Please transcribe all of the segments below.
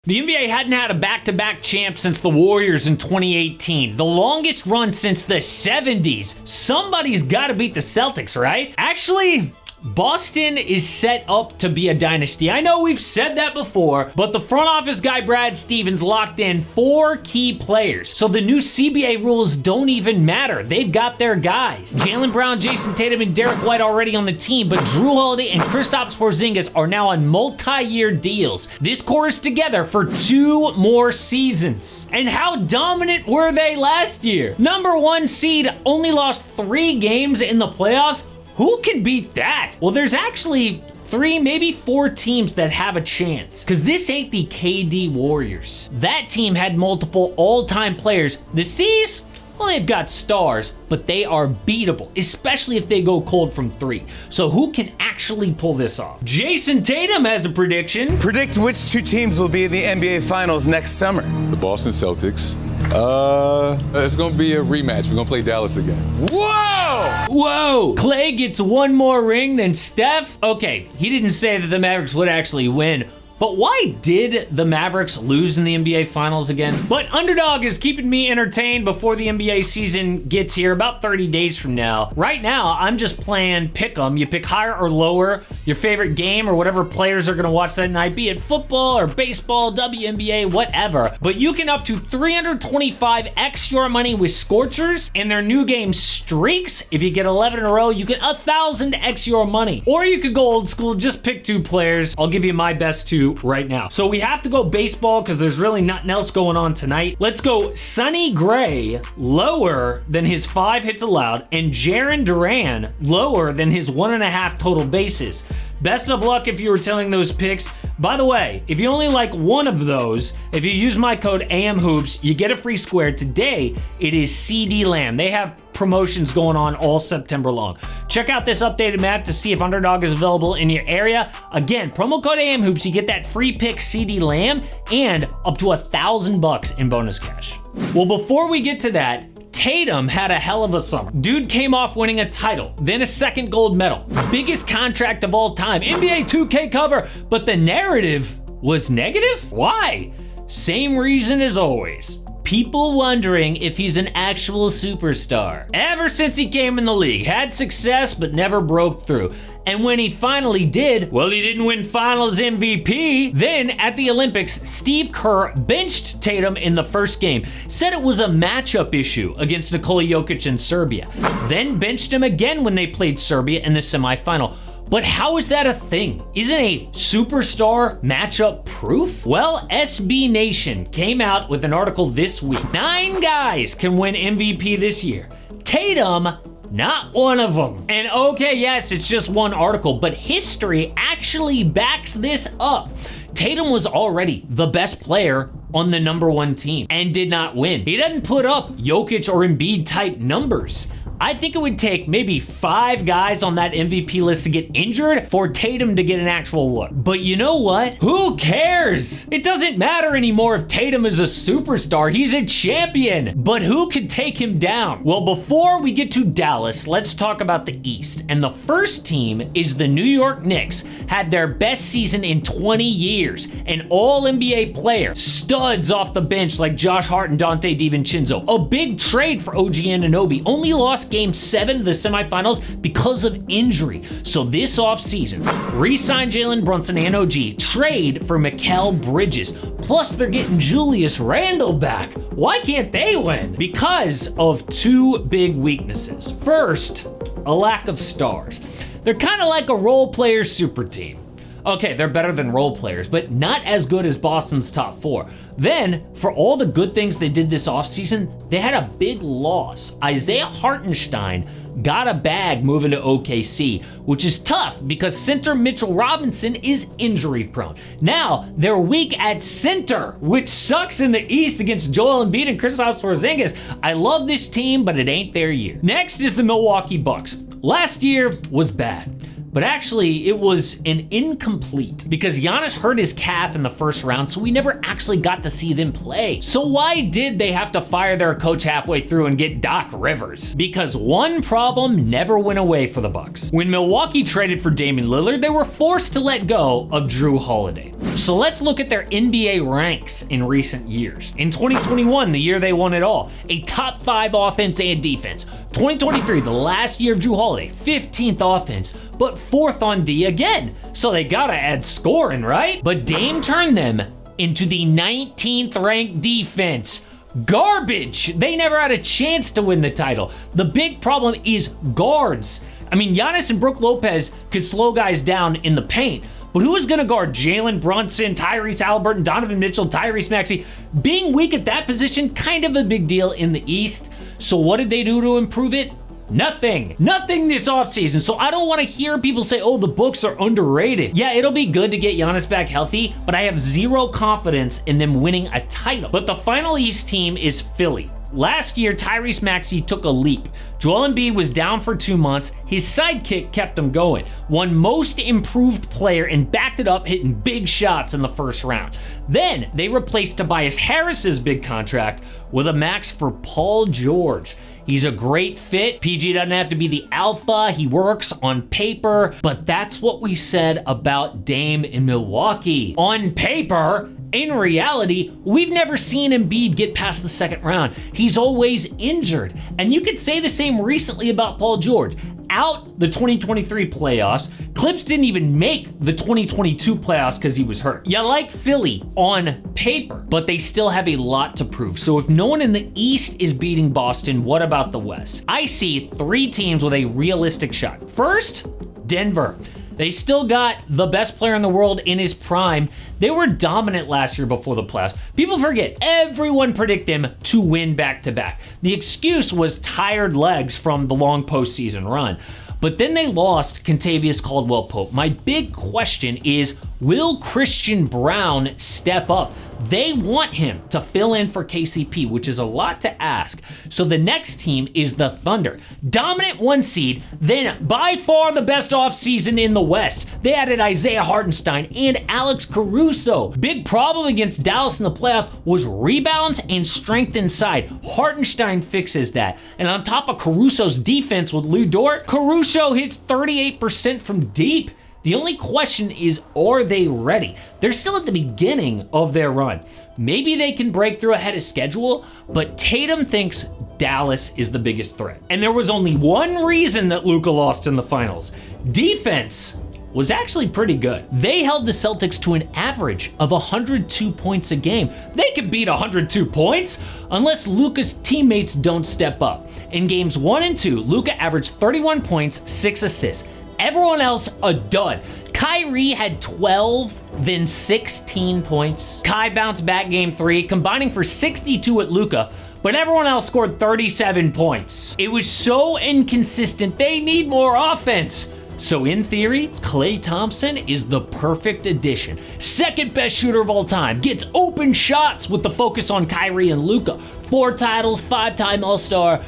The NBA hadn't had a back-to-back champ since the Warriors in 2018. The longest run since the 70s. Somebody's got to beat the Celtics, right? Actually, Boston is set up to be a dynasty. I know we've said that before, but the front office guy Brad Stevens locked in 4 key players. So the new CBA rules don't even matter. They've got their guys. Jaylen Brown, Jason Tatum, and Derek White already on the team, but Drew Holiday and Kristaps Porzingis are now on multi-year deals. This core is together for 2 more seasons. And how dominant were they last year? Number 1 seed only lost 3 games in the playoffs. Who can beat that? Well, there's actually 3, maybe 4 teams that have a chance. Because this ain't the KD Warriors. That team had multiple all-time players. The C's, well, they've got stars, but they are beatable, especially if they go cold from 3. So who can actually pull this off? Jason Tatum has a prediction. Predict which 2 teams will be in the NBA Finals next summer. The Boston Celtics. It's gonna be a rematch. We're gonna play Dallas again. Whoa! Whoa! Clay gets 1 more ring than Steph? Okay, he didn't say that the Mavericks would actually win, but why did the Mavericks lose in the NBA Finals again? But Underdog is keeping me entertained before the NBA season gets here, about 30 days from now. Right now, I'm just playing pick 'em. You pick higher or lower, your favorite game or whatever players are gonna watch that night, be it football or baseball, WNBA, whatever. But you can up to 325x your money with Scorchers and their new game Streaks. If you get 11 in a row, you get 1,000x your money. Or you could go old school, just pick 2 players. I'll give you my best 2 right now. So we have to go baseball because there's really nothing else going on tonight. Let's go Sonny Gray lower than his 5 hits allowed and Jaren Duran lower than his 1.5 total bases. Best of luck if you were telling those picks. By the way, if you only like one of those, if you use my code AMHOOPS, you get a free square. Today, it is CD Lamb. They have promotions going on all September long. Check out this updated map to see if Underdog is available in your area. Again, promo code AMHOOPS, you get that free pick CD Lamb and up to $1,000 in bonus cash. Well, before we get to that, Tatum had a hell of a summer. Dude came off winning a title, then a 2nd gold medal. Biggest contract of all time, NBA 2K cover, but the narrative was negative? Why? Same reason as always. People wondering if he's an actual superstar. Ever since he came in the league, had success but never broke through. And when he finally did, well, he didn't win Finals MVP. Then at the Olympics, Steve Kerr benched Tatum in the first game, said it was a matchup issue against Nikola Jokic in Serbia. Then benched him again when they played Serbia in the semifinal. But how is that a thing? Isn't a superstar matchup proof? Well, SB Nation came out with an article this week. 9 guys can win MVP this year. Tatum, not one of them. And okay, yes, it's just one article, but history actually backs this up. Tatum was already the best player on the number 1 team and did not win. He doesn't put up Jokic or Embiid type numbers. I think it would take maybe 5 guys on that MVP list to get injured for Tatum to get an actual look. But you know what? Who cares? It doesn't matter anymore if Tatum is a superstar. He's a champion. But who could take him down? Well, before we get to Dallas, let's talk about the East. And the first team is the New York Knicks. Had their best season in 20 years. An all-NBA player. Studs off the bench like Josh Hart and Dante DiVincenzo. A big trade for OG Anunoby. Only lost Game 7 of the semifinals because of injury. So this offseason, re-sign Jalen Brunson and OG, trade for Mikal Bridges. Plus, they're getting Julius Randle back. Why can't they win? Because of 2 big weaknesses. First, a lack of stars. They're kind of like a role player super team. Okay, they're better than role players, but not as good as Boston's top 4. Then, for all the good things they did this offseason, they had a big loss. Isaiah Hartenstein got a bag moving to OKC, which is tough because center Mitchell Robinson is injury prone. Now, they're weak at center, which sucks in the East against Joel Embiid and Kristaps Porzingis. I love this team, but it ain't their year. Next is the Milwaukee Bucks. Last year was bad. But actually, it was an incomplete because Giannis hurt his calf in the first round, so we never actually got to see them play. So why did they have to fire their coach halfway through and get Doc Rivers? Because one problem never went away for the Bucks. When Milwaukee traded for Damian Lillard, they were forced to let go of Drew Holiday. So let's look at their NBA ranks in recent years. In 2021, the year they won it all, a top 5 offense and defense. 2023, the last year of Drew Holiday, 15th offense, but 4th on D again. So they gotta add scoring, right? But Dame turned them into the 19th ranked defense. Garbage. They never had a chance to win the title. The big problem is guards. I mean, Giannis and Brook Lopez could slow guys down in the paint, but who is going to guard Jalen Brunson, Tyrese Halliburton, Donovan Mitchell, Tyrese Maxey? Being weak at that position, kind of a big deal in the East. So what did they do to improve it? Nothing. Nothing this offseason. So I don't want to hear people say, oh, the Bucks are underrated. Yeah, it'll be good to get Giannis back healthy, but I have zero confidence in them winning a title. But the final East team is Philly. Last year, Tyrese Maxey took a leap. Joel Embiid was down for 2 months. His sidekick kept him going. Won most improved player and backed it up, hitting big shots in the first round. Then they replaced Tobias Harris's big contract with a max for Paul George. He's a great fit. PG doesn't have to be the alpha. He works on paper, but that's what we said about Dame in Milwaukee. On paper, in reality, we've never seen Embiid get past the second round. He's always injured. And you could say the same recently about Paul George. Out the 2023 playoffs. Clips didn't even make the 2022 playoffs because he was hurt. You like Philly on paper, but they still have a lot to prove. So if no one in the East is beating Boston, what about the West? I see 3 teams with a realistic shot. First, Denver. They still got the best player in the world in his prime. They were dominant last year before the playoffs. People forget, everyone predicted them to win back-to-back. The excuse was tired legs from the long postseason run. But then they lost Kentavious Caldwell-Pope. My big question is, will Christian Brown step up? They want him to fill in for KCP, which is a lot to ask. So the next team is the Thunder. Dominant 1 seed, then by far the best offseason in the West. They added Isaiah Hartenstein and Alex Caruso. Big problem against Dallas in the playoffs was rebounds and strength inside. Hartenstein fixes that. And on top of Caruso's defense with Lou Dort, Caruso hits 38% from deep. The only question is, are they ready? They're still at the beginning of their run. Maybe they can break through ahead of schedule, but Tatum thinks Dallas is the biggest threat. And there was only one reason that Luka lost in the finals. Defense was actually pretty good. They held the Celtics to an average of 102 points a game. They could beat 102 points unless Luka's teammates don't step up. In games 1 and 2, Luka averaged 31 points, 6 assists. Everyone else, a dud. Kyrie had 12, then 16 points. Kai bounced back game 3, combining for 62 at Luka, but everyone else scored 37 points. It was so inconsistent, they need more offense. So in theory, Klay Thompson is the perfect addition. Second best shooter of all time, gets open shots with the focus on Kyrie and Luka. 4 titles, 5-time All-Star.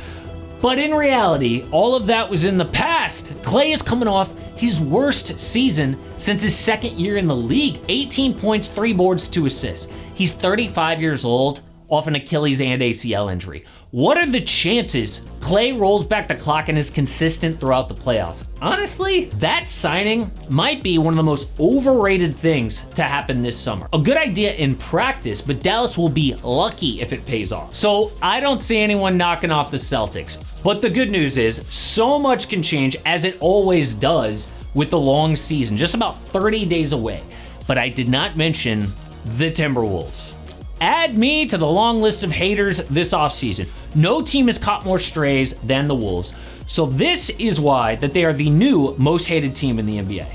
But in reality, all of that was in the past. Klay is coming off his worst season since his second year in the league. 18 points, 3 boards, 2 assists. He's 35 years old, off an Achilles and ACL injury. What are the chances Klay rolls back the clock and is consistent throughout the playoffs? Honestly, that signing might be one of the most overrated things to happen this summer. A good idea in practice, but Dallas will be lucky if it pays off. So I don't see anyone knocking off the Celtics. But the good news is, so much can change, as it always does with the long season, just about 30 days away. But I did not mention the Timberwolves. Add me to the long list of haters this offseason. No team has caught more strays than the Wolves. So this is why that they are the new most hated team in the NBA.